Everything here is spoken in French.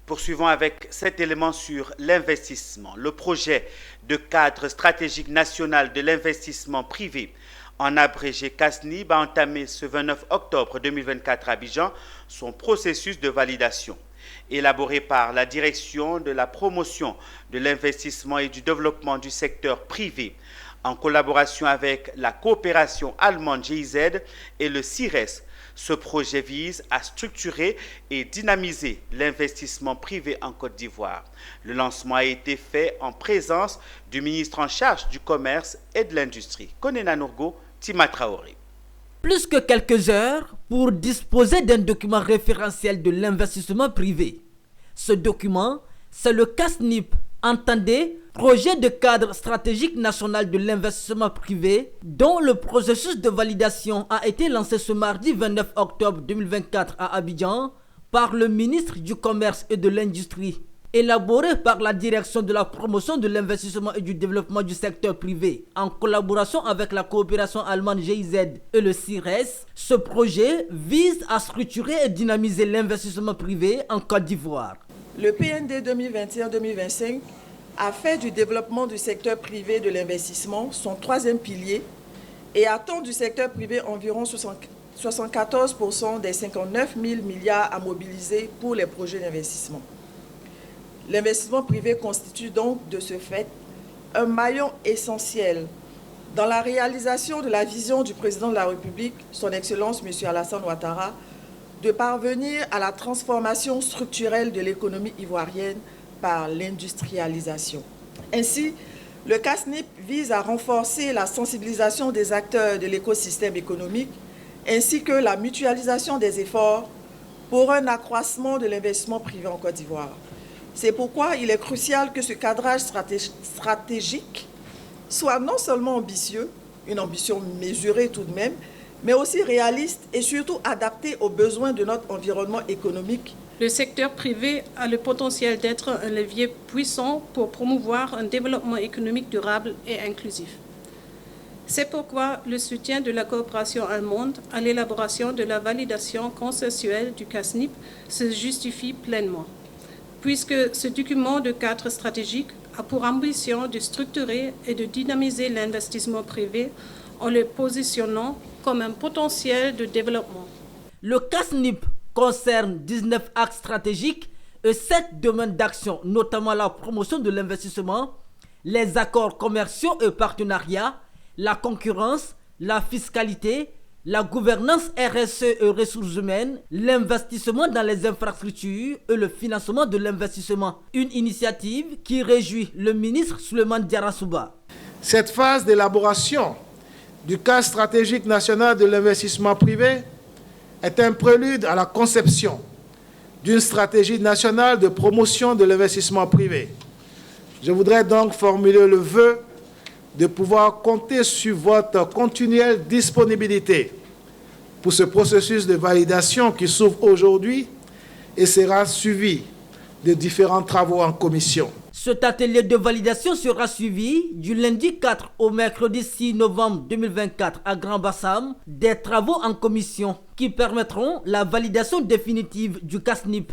Poursuivons avec cet élément sur l'investissement. Le projet de cadre stratégique national de l'investissement privé, en abrégé CASNIB, a entamé ce 29 octobre 2024 à Abidjan son processus de validation. Élaboré par la direction de la promotion de l'investissement et du développement du secteur privé, en collaboration avec la coopération allemande GIZ et le CIRES, ce projet vise à structurer et dynamiser l'investissement privé en Côte d'Ivoire. Le lancement a été fait en présence du ministre en charge du commerce et de l'industrie, Konena Nourgo Tima Traoré. Plus que quelques heures pour disposer d'un document référentiel de l'investissement privé. Ce document, c'est le CASNIB, entendez, projet de cadre stratégique national de l'investissement privé, dont le processus de validation a été lancé ce mardi 29 octobre 2024 à Abidjan par le ministre du Commerce et de l'Industrie. Élaboré par la direction de la promotion de l'investissement et du développement du secteur privé, en collaboration avec la coopération allemande GIZ et le CIRES, ce projet vise à structurer et dynamiser l'investissement privé en Côte d'Ivoire. Le PND 2021-2025 a fait du développement du secteur privé de l'investissement son troisième pilier et attend du secteur privé environ 74% des 59 000 milliards à mobiliser pour les projets d'investissement. L'investissement privé constitue donc de ce fait un maillon essentiel dans la réalisation de la vision du président de la République, son Excellence M. Alassane Ouattara, de parvenir à la transformation structurelle de l'économie ivoirienne par l'industrialisation. Ainsi, le CASNIB vise à renforcer la sensibilisation des acteurs de l'écosystème économique ainsi que la mutualisation des efforts pour un accroissement de l'investissement privé en Côte d'Ivoire. C'est pourquoi il est crucial que ce cadrage stratégique soit non seulement ambitieux, une ambition mesurée tout de même, mais aussi réaliste et surtout adapté aux besoins de notre environnement économique. Le secteur privé a le potentiel d'être un levier puissant pour promouvoir un développement économique durable et inclusif. C'est pourquoi le soutien de la coopération allemande à l'élaboration de la validation consensuelle du CASNIB se justifie pleinement, puisque ce document de cadre stratégique a pour ambition de structurer et de dynamiser l'investissement privé en le positionnant comme un potentiel de développement. Le CASNIB concerne 19 axes stratégiques et 7 domaines d'action, notamment la promotion de l'investissement, les accords commerciaux et partenariats, la concurrence, la fiscalité, la gouvernance RSE et ressources humaines, l'investissement dans les infrastructures et le financement de l'investissement. Une initiative qui réjouit le ministre Souleymane Diarra-Souba. Cette phase d'élaboration du cadre stratégique national de l'investissement privé est un prélude à la conception d'une stratégie nationale de promotion de l'investissement privé. Je voudrais donc formuler le vœu de pouvoir compter sur votre continuelle disponibilité pour ce processus de validation qui s'ouvre aujourd'hui et sera suivi de différents travaux en commission. Cet atelier de validation sera suivi du lundi 4 au mercredi 6 novembre 2024 à Grand Bassam des travaux en commission qui permettront la validation définitive du CASNIB.